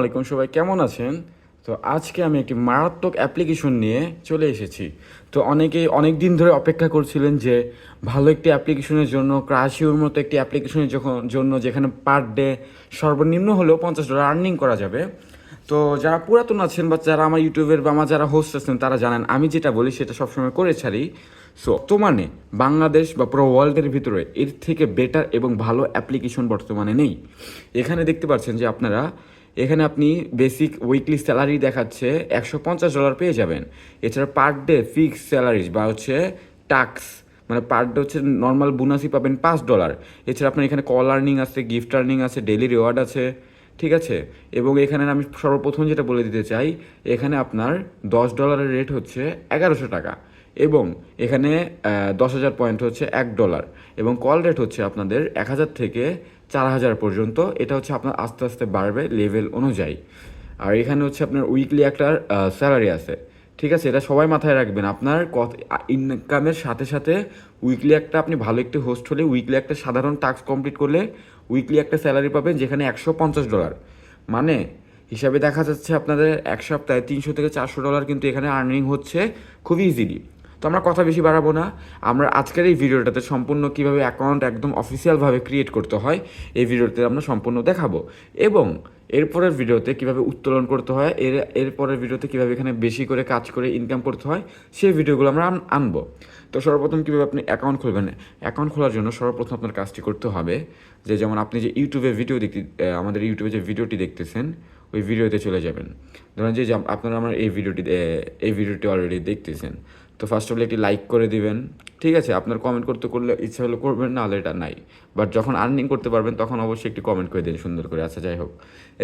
ওয়ালাইকুম, সবাই কেমন আছেন? তো আজকে আমি একটি মারাত্মক অ্যাপ্লিকেশন নিয়ে চলে এসেছি। তো অনেকেই অনেক দিন ধরে অপেক্ষা করছিলেন যে ভালো একটি অ্যাপ্লিকেশনের জন্য, ক্রাশিওর মতো একটি অ্যাপ্লিকেশনের জন্য যেখানে পার ডে সর্বনিম্ন হলেও $50 আর্নিং করা যাবে। তো যারা পুরাতন আছেন বা যারা আমার ইউটিউবের বা আমার যারা হোস্ট আছেন তারা জানেন আমি যেটা বলি সেটা সবসময় করে ছাড়ি। সো বর্তমানে বাংলাদেশ বা পুরো ওয়ার্ল্ডের ভিতরে এর থেকে বেটার এবং ভালো অ্যাপ্লিকেশন বর্তমানে নেই। এখানে দেখতে পাচ্ছেন যে এখানে আপনি বেসিক উইকলি স্যালারি দেখাচ্ছে $150 পেয়ে যাবেন। এছাড়া পার ডে ফিক্সড স্যালারিজ বা হচ্ছে টাক্স, মানে পার ডে হচ্ছে নর্মাল বোনাসই পাবেন $5। এছাড়া আপনার এখানে কল আর্নিং আছে, গিফট আর্নিং আছে, ডেলি রিওয়ার্ড আছে, ঠিক আছে। এবং এখানে আমি সর্বপ্রথম যেটা বলে দিতে চাই, এখানে আপনার $10 রেট হচ্ছে $1100 এবং এখানে 10,000 পয়েন্ট হচ্ছে $1 এবং কল রেট হচ্ছে আপনাদের 1,000 থেকে 4,000 পর্যন্ত। এটা হচ্ছে আপনার আস্তে আস্তে বাড়বে লেভেল অনুযায়ী। আর এখানে হচ্ছে আপনার উইকলি একটা স্যালারি আছে, ঠিক আছে। এটা সবাই মাথায় রাখবেন, আপনার কত ইনকামের সাথে সাথে উইকলি একটা, আপনি ভালো একটি হোস্ট হলে উইকলি একটা সাধারণ টাস্ক কমপ্লিট করলে উইকলি একটা স্যালারি পাবেন যেখানে $150। মানে হিসাবে দেখা যাচ্ছে আপনাদের এক সপ্তাহে $300 থেকে $400 কিন্তু এখানে আর্নিং হচ্ছে খুব ইজিলি। তো আমরা কথা বেশি বাড়াবো না, আমরা আজকের এই ভিডিওটাতে সম্পূর্ণ কীভাবে অ্যাকাউন্ট একদম অফিসিয়ালভাবে ক্রিয়েট করতে হয় এই ভিডিওতে আমরা সম্পূর্ণ দেখাবো। এবং এরপরের ভিডিওতে কীভাবে উত্তোলন করতে হয়, এরপরের ভিডিওতে কীভাবে এখানে বেশি করে কাজ করে ইনকাম করতে হয় সেই ভিডিওগুলো আমরা আনবো। তো সর্বপ্রথম কীভাবে আপনি অ্যাকাউন্ট খুলবেন, অ্যাকাউন্ট খোলার জন্য সর্বপ্রথম আপনার কাজটি করতে হবে যে, যেমন আপনি যে ইউটিউবে ভিডিও আমাদের ইউটিউবে যে ভিডিওটি দেখতেছেন ওই ভিডিওতে চলে যাবেন। ধরেন যে আপনারা আমার এই ভিডিওটি অলরেডি দেখতেছেন। তো ফার্স্ট অফ অল একটি লাইক করে দিবেন, ঠিক আছে। আপনার কমেন্ট করলে ইচ্ছা হলে করবেন, না হলে এটা নাই। বাট যখন আর্নিং করতে পারবেন তখন অবশ্যই একটি কমেন্ট করে দিন সুন্দর করে। আচ্ছা, যাই হোক,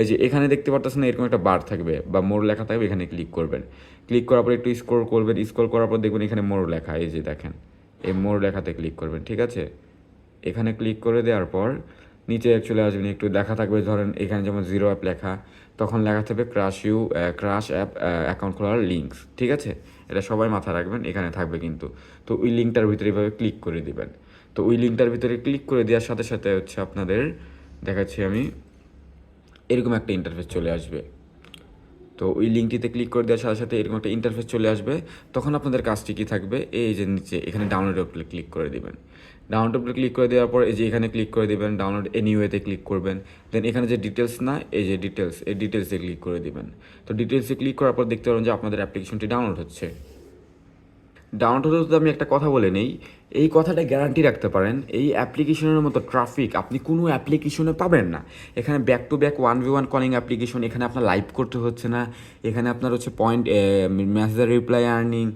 এই যে এখানে দেখতে পারতেছেন এরকম একটা বার থাকবে বা মোর লেখা থাকবে, এখানে ক্লিক করবেন। ক্লিক করার পর একটু স্ক্রল করবেন, স্ক্রল করার পর দেখবেন এখানে মোর লেখা, এই যে দেখেন এই মোর লেখাতে ক্লিক করবেন, ঠিক আছে। এখানে ক্লিক করে দেওয়ার পর নিচে চলে আসবেন, একটু লেখা থাকবে, ধরেন এখানে যেমন জিরো অ্যাপ লেখা, তখন লেখা থাকবে ক্রাশ অ্যাপ অ্যাকাউন্ট খোলার লিঙ্কস, ঠিক আছে। এটা সবাই মাথায় রাখবেন, এখানে থাকবে কিন্তু। তো ওই লিঙ্কটার ভিতরে এভাবে ক্লিক করে দিবেন। তো ওই লিঙ্কটার ভিতরে ক্লিক করে দেওয়ার সাথে সাথে হচ্ছে আপনাদের দেখাচ্ছি আমি, এরকম একটা ইন্টারফেস চলে আসবে। তো ওই লিঙ্কটিতে ক্লিক করে দেওয়ার সাথে সাথে এরকম একটা ইন্টারফেস চলে আসবে। তখন আপনাদের কাজটি কী থাকবে, এই যে নিচে এখানে ডাউনলোড অ্যাপে ক্লিক করে দিবেন। ডাউনলোড অ্যাপে ক্লিক করে দেওয়ার পর এই যে এখানে ক্লিক করে দিবেন, ডাউনলোড এনিওয়েতে ক্লিক করবেন। দেন এখানে যে ডিটেলস, না এই যে ডিটেলস, এই ডিটেলসে ক্লিক করে দিবেন। তো ডিটেলসে ক্লিক করার পর দেখতে পাবেন যে আপনাদের অ্যাপ্লিকেশনটি ডাউনলোড হচ্ছে। ডাউনলোড হতে আমি একটা কথা বলে নেই, এই কথাটা গ্যারান্টি রাখতে পারেন, এই অ্যাপ্লিকেশনের মতো ট্রাফিক আপনি কোনো অ্যাপ্লিকেশনে পাবেন না। এখানে back to back 1v1 calling application, এখানে আপনার লাইভ করতে হচ্ছে না। এখানে আপনার হচ্ছে পয়েন্ট মেসেজের রিপ্লাই আর্নিং,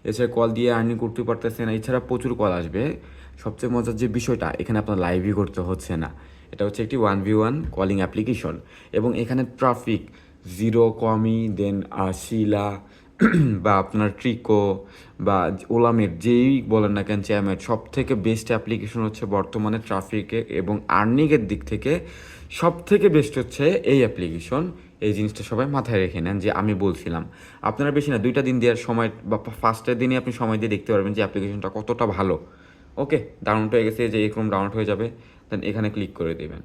এছাড়া কল দিয়ে আর্নিং করতে পারতেছেন, এছাড়া প্রচুর কল আসবে। সবচেয়ে মজার যে বিষয়টা, এখানে আপনার লাইভই করতে হচ্ছে না। এটা হচ্ছে একটি 1v1 কলিং অ্যাপ্লিকেশন এবং এখানে ট্রাফিক জিরো কমি, দেন শিলা বা আপনার ট্রিকো বা ওলামের যেই বলেন না কেন, চ্যামের সব থেকে বেস্ট অ্যাপ্লিকেশন হচ্ছে বর্তমানে ট্রাফিকে এবং আর্নিংয়ের দিক থেকে সব থেকে বেস্ট হচ্ছে এই অ্যাপ্লিকেশন। এই জিনিসটা সবাই মাথায় রেখে নেন যে আমি বলছিলাম। আপনারা বেশি না 2টা দিন দেওয়ার সময় বা ফার্স্টের দিনে আপনি সময় দিয়ে দেখতে পারবেন যে অ্যাপ্লিকেশনটা কতটা ভালো। ওকে, ডাউনলোড হয়ে গেছে, যে এরকম ডাউনলোড হয়ে যাবে। দেন এখানে ক্লিক করে দেবেন।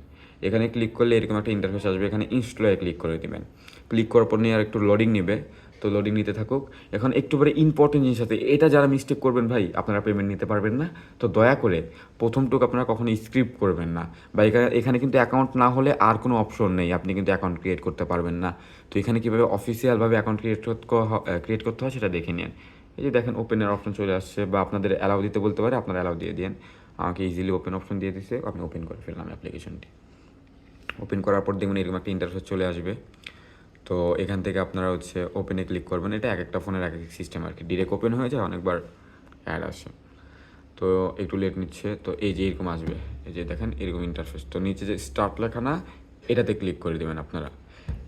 এখানে ক্লিক করলে এরকম একটা ইন্টারফেস আসবে, এখানে ইনস্টলে ক্লিক করে দেবেন। ক্লিক করার পর নিয়ে আর একটু লোডিং নেবে, তো লোডিং নিতে থাকুক। এখন একটু পরে ইম্পর্টেন্ট জিনিস আছে, এটা যারা মিস্টেক করবেন ভাই আপনারা পেমেন্ট নিতে পারবেন না। তো দয়া করে প্রথমটুকু আপনারা কখনো স্ক্রিপ্ট করবেন না, বা এখানে কিন্তু অ্যাকাউন্ট না হলে আর কোনো অপশন নেই, আপনি কিন্তু অ্যাকাউন্ট ক্রিয়েট করতে পারবেন না। তো এখানে কীভাবে অফিসিয়ালভাবে অ্যাকাউন্ট ক্রিয়েট করতে হয় সেটা দেখে নিন। এই যে দেখেন ওপেনের অপশন চলে আসছে, বা আপনাদের অ্যালাউ দিতে বলতে পারে, আপনারা অ্যালাউ দিয়ে দিন। আমাকে ইজিলি ওপেন অপশন দিয়ে দিচ্ছে, আপনি ওপেন করে ফেললাম অ্যাপ্লিকেশনটি। ওপেন করার পর দেখুন এরকম একটা ইন্টারফেস চলে আসবে। তো এখান থেকে আপনারা হচ্ছে ওপেনে ক্লিক করবেন। এটা এক একটা ফোনের এক এক সিস্টেম আর কি, ডিরেক্ট ওপেন হয়ে যায়, অনেকবার অ্যাড আসে, তো একটু লেট নিচ্ছে। তো এই যে এরকম আসবে, এই যে দেখেন এরকম ইন্টারফেস। তো নিচে যে স্টার্ট লেখা না, এটাতে ক্লিক করে দেবেন আপনারা।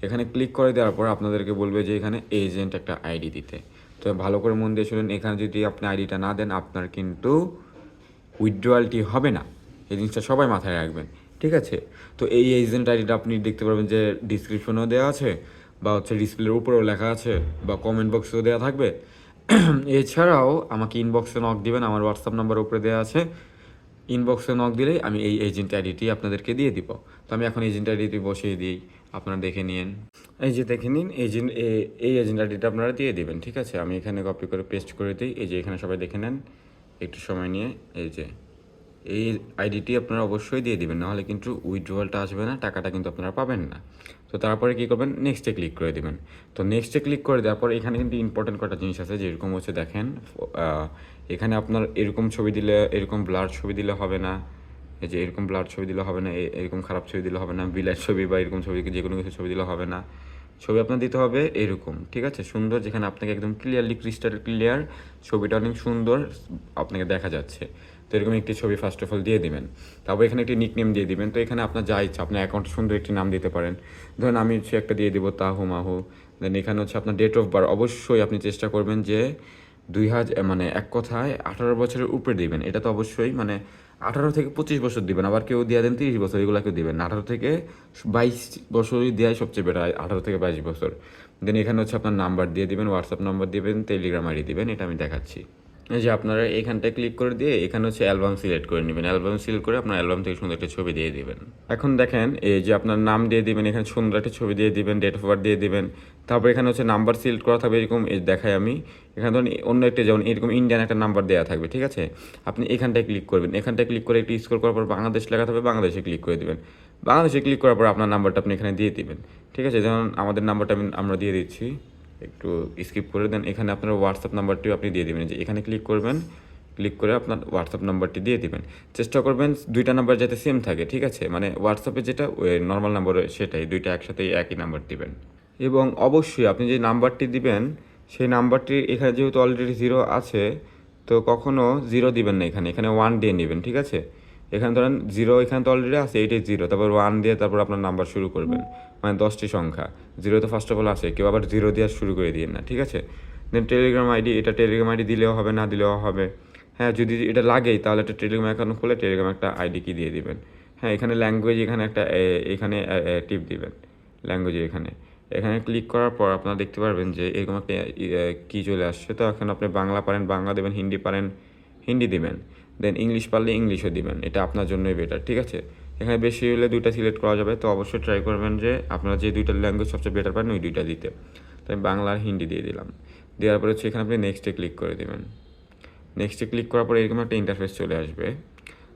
এখানে ক্লিক করে দেওয়ার পর আপনাদেরকে বলবে যে এখানে এজেন্ট একটা আইডি দিতে। তো ভালো করে মন দিয়ে শুনুন, এখানে যদি আপনি আইডিটা না দেন আপনার কিন্তু উইথড্রয়ালটি হবে না। এই জিনিসটা সবাই মাথায় রাখবেন, ঠিক আছে। তো এই এজেন্ট আইডিটা আপনি দেখতে পারবেন যে ডিসক্রিপশনেও দেওয়া আছে, বা হচ্ছে ডিসপ্লের উপরেও লেখা আছে, বা কমেন্ট বক্সেও দেওয়া থাকবে। এছাড়াও আমাকে ইনবক্সে নক দিবেন, আমার হোয়াটসঅ্যাপ নাম্বার উপরে দেওয়া আছে। ইনবক্সে নক দিলেই আমি এই এজেন্ট আইডিটি আপনাদেরকে দিয়ে দিব। তো আমি এখন এজেন্ট আইডিটি বসিয়ে দিই। আপনারা দেখে নিন। এই যে দেখে নিন, এই এজেন্ডা আইডিটা আপনারা দিয়ে দিবেন, ঠিক আছে? আমি এখানে কপি করে পেস্ট করে দিই। এই যে এখানে সবাই দেখে নেন একটু সময় নিয়ে। এই যে এই আইডিটি আপনারা অবশ্যই দিয়ে দিবেন, নাহলে কিন্তু উইথড্রয়ালটা আসবে না, টাকাটা কিন্তু আপনারা পাবেন না। তো তারপরে কী করবেন, নেক্সটে ক্লিক করে দেবেন। তো নেক্সটে ক্লিক করে দেওয়ার পর এখানে কিন্তু ইম্পর্টেন্ট কটা জিনিস আছে, যেরকম হচ্ছে দেখেন এখানে আপনার এরকম ছবি দিলে, এরকম ব্লার ছবি দিলে হবে না। এই যে এরকম ব্লার ছবি দিলে হবে না, এরকম খারাপ ছবি দিলে হবে না, বিলাইট ছবি বা এরকম ছবি যে কোনো কিছু ছবি দিলে হবে না। ছবি আপনার দিতে হবে এরকম, ঠিক আছে? সুন্দর, যেখানে আপনাকে একদম ক্লিয়ারলি ক্রিস্টাল ক্লিয়ার ছবিটা অনেক সুন্দর আপনাকে দেখা যাচ্ছে। তো এরকম একটি ছবি ফার্স্ট অফ অল দিয়ে দিবেন। তারপর এখানে একটি নিকনেম দিয়ে দিবেন। তো এখানে আপনার যা ইচ্ছা, আপনার অ্যাকাউন্টে সুন্দর একটি নাম দিতে পারেন। ধরুন আমি হচ্ছে একটা দিয়ে দিব তাহু মাহু। দেন এখানে হচ্ছে আপনার ডেট অফ বার্থ অবশ্যই আপনি চেষ্টা করবেন যে মানে এক কথায় 18 বছরের উপরে দিবেন। এটা তো অবশ্যই মানে 18 থেকে 25 বছর দিবেন। আবার কেউ দিয়ে দেন 30 বছর, এগুলো কেউ দিবেন না। 18 থেকে 22 বছরই দেওয়াই সবচেয়ে বেটার, 18 থেকে 22 বছর। দেন এখানে হচ্ছে আপনার নাম্বার দিয়ে দিবেন, হোয়াটসঅ্যাপ নাম্বার দিবেন, টেলিগ্রাম আইডি দিবেন। এটা আমি দেখাচ্ছি। এই যে আপনারা এখানটায় ক্লিক করে দিয়ে এখানে হচ্ছে অ্যালবাম সিলেক্ট করে নেবেন। অ্যালবাম সিলেক্ট করে আপনার অ্যালবাম থেকে সুন্দর একটা ছবি দিয়ে দিবেন। এখন দেখেন এই যে আপনার নাম দিয়ে দিবেন, এখানে সুন্দর একটা ছবি দিয়ে দিবেন, ডেট অফ বার্থ দিয়ে দিবেন। তারপর এখানে হচ্ছে নাম্বার সিলেক্ট করা থাকবে, এরকম দেখাই আমি। এখানে ধরুন অন্য একটা, যেমন এরকম ইন্ডিয়ান একটা নাম্বার দেওয়া থাকবে, ঠিক আছে? আপনি এখানটায় ক্লিক করবেন, এখানটায় ক্লিক করে একটু স্ক্রল করার পর বাংলাদেশ লেখা থাকবে, বাংলাদেশে ক্লিক করে দেবেন। বাংলাদেশে ক্লিক করার পর আপনার নাম্বারটা আপনি এখানে দিয়ে দিবেন, ঠিক আছে? যেমন আমাদের নাম্বারটা আমরা দিয়ে দিচ্ছি, একটু স্কিপ করে দেন। এখানে আপনার হোয়াটসঅ্যাপ নাম্বারটিও আপনি দিয়ে দেবেন। যে এখানে ক্লিক করবেন, ক্লিক করে আপনার হোয়াটসঅ্যাপ নাম্বারটি দিয়ে দিবেন। চেষ্টা করবেন দুইটা নাম্বার যাতে সেম থাকে, ঠিক আছে? মানে হোয়াটসঅ্যাপে যেটা নর্মাল নাম্বার সেটাই, দুইটা একসাথে একই নাম্বার দিবেন। এবং অবশ্যই আপনি যে নাম্বারটি দিবেন সেই নাম্বারটি এখানে যেহেতু অলরেডি 0 আছে, তো কখনো 0 দিবেন না, এখানে 1 দিয়ে নেবেন, ঠিক আছে? এখানে ধরেন 0, এখানে তো অলরেডি আছে, এইটাই 0, তারপর 1 দিয়ে তারপর আপনার নাম্বার শুরু করবেন। মানে 10টি সংখ্যা, 0 তো ফার্স্ট অফ অল আছে, কেউ আবার 0 দিয়ে শুরু করে দিন না, ঠিক আছে? দেন টেলিগ্রাম আইডি, এটা টেলিগ্রাম আইডি দিলেও হবে, না দিলেও হবে। হ্যাঁ, যদি এটা লাগেই তাহলে একটা টেলিগ্রাম অ্যাকাউন্ট খুলে টেলিগ্রাম একটা আইডি কি দিয়ে দিবেন। হ্যাঁ, এখানে ল্যাঙ্গুয়েজ, এখানে একটা এখানে টিপ দিবেন ল্যাঙ্গুয়েজে। এখানে এখানে ক্লিক করার পর আপনারা দেখতে পারবেন যে এরকম একটা কী চলে আসছে। তো এখন আপনি বাংলা পারেন বাংলা দেবেন, হিন্দি পারেন হিন্দি দিবেন, দেন ইংলিশ পারলে ইংলিশও দিবেন। এটা আপনার জন্যই বেটার, ঠিক আছে? এখানে বেশি হলে দুইটা সিলেক্ট করা যাবে। তো অবশ্যই ট্রাই করবেন যে আপনারা যে দুইটা ল্যাঙ্গুয়েজ সবচেয়ে বেটার পারেন ওই দুইটা দিতে। তো আমি বাংলা আর হিন্দি দিয়ে দিলাম। দেওয়ার পরে হচ্ছে এখানে আপনি নেক্সটে ক্লিক করে দেবেন। নেক্সটে ক্লিক করার পরে এরকম একটা ইন্টারফেস চলে আসবে।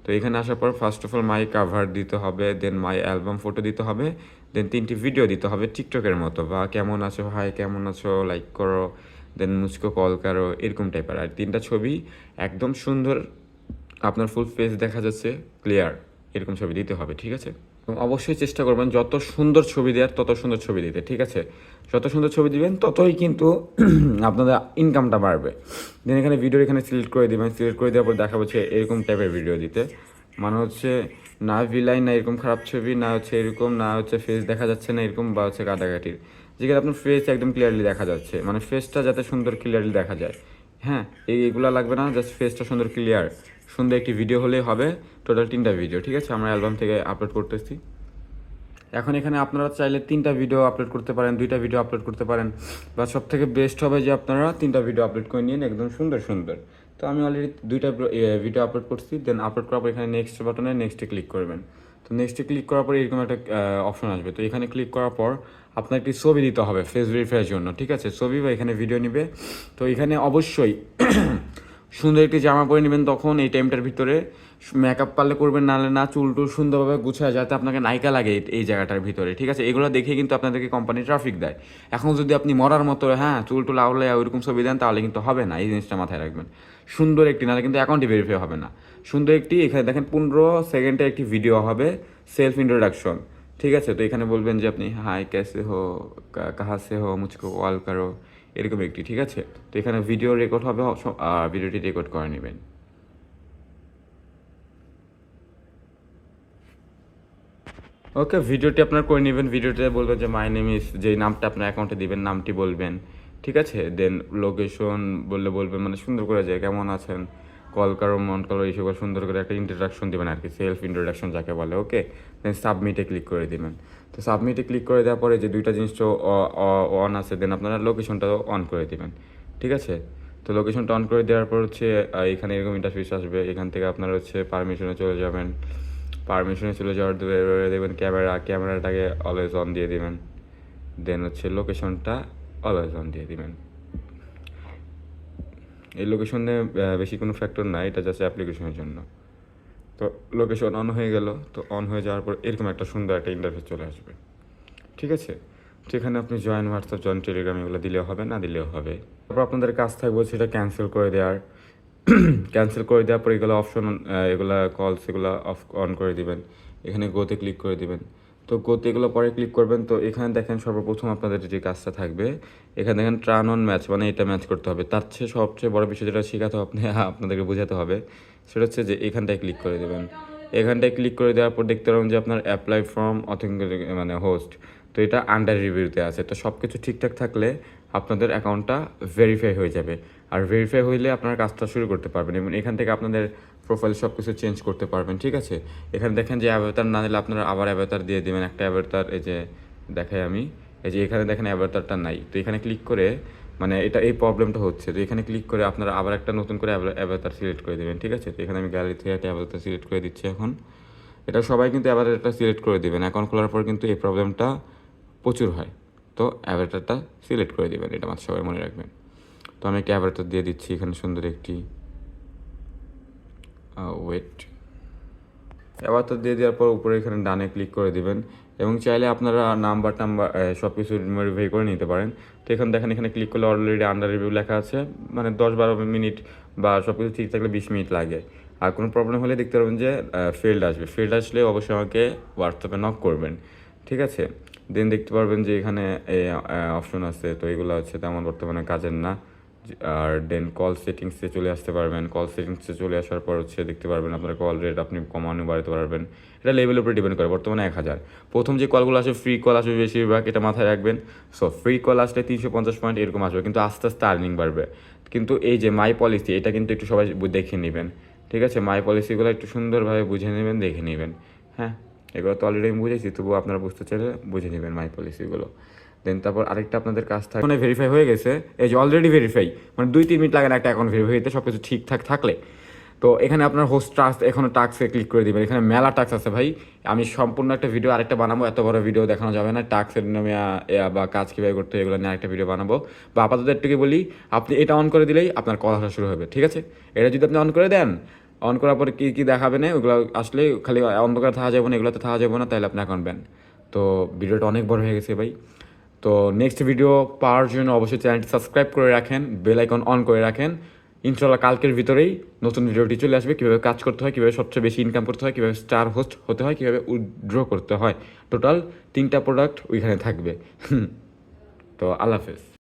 তো এখানে আসার পর first of all my cover দিতে হবে, দেন মাই অ্যালবাম ফটো দিতে হবে, দেন 3টি ভিডিও দিতে হবে টিকটকের মতো, বা কেমন আছো, হাই কেমন আছো, লাইক করো, দেন মুঝকো কল করো, এরকম টাইপের। আর 3টা ছবি একদম সুন্দর, আপনার ফুল ফেস দেখা যাচ্ছে ক্লিয়ার, এরকম ছবি দিতে হবে, ঠিক আছে? এবং অবশ্যই চেষ্টা করবেন যত সুন্দর ছবি দেওয়ার তত সুন্দর ছবি দিতে, ঠিক আছে? যত সুন্দর ছবি দিবেন ততই কিন্তু আপনাদের ইনকামটা বাড়বে। দেন এখানে ভিডিও এখানে সিলেক্ট করে দেবেন, সিলেক্ট করে দেওয়ার পর দেখা হচ্ছে এরকম টাইপের ভিডিও দিতে। মানে হচ্ছে না ভিলাইন, না এরকম খারাপ ছবি, না হচ্ছে এরকম, না হচ্ছে ফেস দেখা যাচ্ছে না এরকম, বা হচ্ছে কাটাকাটির, যেখানে আপনার ফেস একদম ক্লিয়ারলি দেখা যাচ্ছে, মানে ফেসটা যাতে সুন্দর ক্লিয়ারলি দেখা যায়। হ্যাঁ, এইগুলো লাগবে না, জাস্ট ফেসটা সুন্দর ক্লিয়ার সুন্দর একটি ভিডিও হলেই হবে। টোটাল 3টা ভিডিও, ঠিক আছে? আমরা অ্যালবাম থেকে আপলোড করতেছি। এখন এখানে আপনারা চাইলে 3টা ভিডিও আপলোড করতে পারেন, 2টা ভিডিও আপলোড করতে পারেন, বা সব থেকে বেস্ট হবে যে আপনারা 3টা ভিডিও আপলোড করে নিন একদম সুন্দর সুন্দর। তো আমি অলরেডি 2টা ভিডিও আপলোড করছি। দেন আপলোড করার পর এখানে নেক্সট বাটনে নেক্সটে ক্লিক করবেন। তো নেক্সটে ক্লিক করার পর এরকম একটা অপশন আসবে। তো এখানে ক্লিক করার পর আপনার একটি ছবি দিতে হবে ফেস ভেরিফাইয়ের জন্য, ঠিক আছে? ছবি বা এখানে ভিডিও নিবে। তো এখানে অবশ্যই সুন্দর একটি জামা পরে নেবেন। তখন এই টাইমটার ভিতরে মেকআপ পারলে করবেন, নাহলে না, চুল টুল সুন্দরভাবে গুছায় যাতে আপনাকে নায়িকা লাগে এই জায়গাটার ভিতরে, ঠিক আছে? এগুলো দেখে কিন্তু আপনাদেরকে কোম্পানি ট্রাফিক দেয়। এখন যদি আপনি মরার মতো হ্যাঁ চুল টুল আউলে ওইরকম ছবি দেন তাহলে কিন্তু হবে না, এই জিনিসটা মাথায় রাখবেন। সুন্দর একটি, নাহলে কিন্তু অ্যাকাউন্টে ভেরিফাই হবে না। সুন্দর একটি, এখানে দেখেন 15 সেকেন্ডের একটি ভিডিও হবে, সেলফ ইন্ট্রোডাকশন, ঠিক আছে? তো এখানে বলবেন যে আপনি হাই कैसे हो, कहाँ से हो, मुझको कॉल करो, এরকম একটি, ঠিক আছে? তো এখানে ভিডিও রেকর্ড হবে, ভিডিওটি রেকর্ড করে নেবেন। ওকে, ভিডিওটি আপনার করে নেবেন। ভিডিওতে বলবেন যে মাই নেম ইস, যেই নামটা আপনার অ্যাকাউন্টে দিবেন নামটি বলবেন, ঠিক আছে? দেন লোকেশন বলবেন, মানে সুন্দর করে যায় কেমন আছেন, কল করো, মন করো, এইসব সুন্দর করে একটা ইন্ট্রোডাকশন দেবেন আর কি, সেলফ ইন্ট্রোডাকশন যাকে বলে। ওকে, দেন সাবমিটে ক্লিক করে দেবেন। তো সাবমিটে ক্লিক করে দেওয়ার পরে যে দুইটা জিনিস তো অন আছে, দেন আপনারা লোকেশনটাও অন করে দেবেন, ঠিক আছে? তো লোকেশনটা অন করে দেওয়ার পর হচ্ছে এখানে এরকম ইন্টারফেস আসবে। এখান থেকে আপনারা হচ্ছে পারমিশনে চলে যাবেন। পারমিশনে চলে যাওয়ার দূরে দেবেন ক্যামেরাটাকে অলওয়েজ অন দিয়ে দিবেন। দেন হচ্ছে লোকেশনটা অলওয়েজ অন দিয়ে দিবেন। এই লোকেশনে বেশি কোনো ফ্যাক্টর নাই, এটা জাস্ট অ্যাপ্লিকেশনের জন্য। তো লোকেশন অন হয়ে গেল। তো অন হয়ে যাওয়ার পর এরকম একটা সুন্দর একটা ইন্টারফেস চলে আসবে, ঠিক আছে। তো এখানে আপনি জয়েন হোয়াটসঅ্যাপ, জয়েন টেলিগ্রাম এগুলো দিলেও হবে, না দিলেও হবে। তারপর আপনাদের কাজ থাকবে সেটা ক্যান্সেল করে দেওয়ার। ক্যান্সেল করে দেওয়ার পর এগুলো অপশন, এগুলো কলস এগুলো অন করে দিবেন। এখানে গোতে ক্লিক করে দিবেন। তো গোতে এগুলো পরে ক্লিক করবেন। তো এখানে দেখেন সর্বপ্রথম আপনাদের যে কাজটা থাকবে, এখানে দেখেন ট্রান অন ম্যাচ, মানে এটা ম্যাচ করতে হবে। তার চেয়ে সবচেয়ে বড় বিষয় যেটা শেখাতে আপনাদেরকে বোঝাতে হবে, সেটা হচ্ছে যে এখানটায় ক্লিক করে দেবেন। এখানটায় ক্লিক করে দেওয়ার পর দেখতে পাবেন যে আপনার অ্যাপ্লাই ফর্ম অথেন্টিক মানে হোস্ট, তো এটা আন্ডার রিভিউতে আছে। তো সব কিছু ঠিকঠাক থাকলে আপনাদের অ্যাকাউন্টটা ভেরিফাই হয়ে যাবে। আর ভেরিফাই হইলে আপনার কাজটা শুরু করতে পারবেন এবং এখান থেকে আপনাদের প্রোফাইল সব কিছু চেঞ্জ করতে পারবেন, ঠিক আছে। এখানে দেখেন যে অ্যাভাতার না দিলে আপনারা আবার অ্যাভাতার দিয়ে দেবেন। একটা অ্যাভাতার এই যে দেখাই আমি, এই যে এখানে দেখেন অ্যাভাতারটা নাই। তো এখানে ক্লিক করে মানে এটা এই প্রবলেমটা হচ্ছে। তো এখানে ক্লিক করে আপনারা আবার একটা নতুন করে অ্যাভাতার সিলেক্ট করে দেবেন, ঠিক আছে। তো এখানে আমি গ্যালারি থেকে একটা অ্যাভাতার সিলেক্ট করে দিচ্ছি এখন। এটা সবাই কিন্তু অ্যাভাটারটা সিলেক্ট করে দেবেন। অ্যাকাউন্ট খোলার পর কিন্তু এই প্রবলেমটা প্রচুর হয়। তো অ্যাভাটারটা সিলেক্ট করে দেবেন, এটা মাত্র সবাই মনে রাখবেন। তো আমি একটা অ্যাভাটার দিয়ে দিচ্ছি এখানে সুন্দর একটি ওয়েট। অ্যাভাটার দিয়ে দেওয়ার পর উপরে এখানে ডানে ক্লিক করে দিবেন এবং চাইলে আপনারা নাম্বার সব কিছু মডিফাই করে নিতে পারেন। তো এখানে দেখেন, এখানে ক্লিক করলে অলরেডি আন্ডার রিভিউ লেখা আছে, মানে 10-12 মিনিট বা সব কিছু ঠিক থাকলে 20 মিনিট লাগে। আর কোনো প্রবলেম হলে দেখতে পারবেন যে ফেল্ড আসবে। ফেল্ড আসলে অবশ্যই আমাকে হোয়াটসঅ্যাপে নক করবেন, ঠিক আছে। দেন দেখতে পারবেন যে এখানে অপশন আছে, তো এগুলো হচ্ছে তেমন বর্তমানে কাজের না। আর দেন কল সেটিংসে চলে আসতে পারবেন। কল সেটিংসে চলে আসার পর হচ্ছে দেখতে পারবেন আপনার কল রেট আপনি কমানো বাড়াতে পারবেন। এটা লেভেলের উপরে ডিপেন্ড করে। বর্তমানে 1000। প্রথম যে কলগুলো আসবে ফ্রি কল আসবে বেশিরভাগ, এটা মাথায় রাখবেন। সো ফ্রি কল আসলে 350 পয়েন্ট এরকম আসবে, কিন্তু আস্তে আস্তে আর্নিং বাড়বে। কিন্তু এই যে মাই পলিসি, এটা কিন্তু একটু সবাই দেখে নেবেন, ঠিক আছে। মাই পলিসিগুলো একটু সুন্দরভাবে বুঝে নেবেন, দেখে নেবেন। হ্যাঁ, এগুলো তো অলরেডি আমি বুঝেছি, তবুও আপনারা বুঝতে চাইলে বুঝে নেবেন মাই পলিসিগুলো। দেন তারপর আরেকটা আপনাদের কাজ থাকে, মানে ভেরিফাই হয়ে গেছে, এই যে অলরেডি ভেরিফাই, মানে 2-3 মিনিট লাগে না একটা অ্যাকাউন্ট ভেরিফাই হতে, সব কিছু ঠিকঠাক থাকলে। তো এখানে আপনার হোস্ট টাস্ক, এখানে টাস্কে ক্লিক করে দিবেন। এখানে মেলা টাস্ক আছে ভাই, আমি সম্পূর্ণ একটা ভিডিও আরেকটা বানাবো, এত বড় ভিডিও দেখানো যাবে না। টাস্কের নামে বা কাজ কীভাবে করতে হয় এগুলো নিয়ে আরেকটা ভিডিও বানাবো। বা আপাতত একটুকে বলি, আপনি এটা অন করে দিলেই আপনার কল আসা শুরু হবে, ঠিক আছে। এটা যদি আপনি অন করে দেন, অন করার পরে কী কী দেখাবে না ওগুলো আসলে খালি অন্ধকার থাকা যাবে না, এগুলোতে থাকা যাবে না, তাহলে আপনি অ্যাকাউন্ট ব্যান। তো ভিডিওটা অনেক বড় হয়ে গেছে ভাই। তো নেক্সট ভিডিও পাওয়ার জন্য অবশ্যই চ্যানেলটি সাবস্ক্রাইব করে রাখেন, বেল আইকন অন করে রাখেন। ইনশাল্লাহ কালকের ভিতরেই নতুন ভিডিওটি চলে আসবে, কীভাবে কাজ করতে হয়, কীভাবে সবচেয়ে বেশি ইনকাম করতে হয়, কীভাবে স্টার হোস্ট হতে হয়, কীভাবে উইথড্র করতে হয়। টোটাল 3টা প্রোডাক্ট ওইখানে থাকবে। তো আল্লাহ হাফেজ।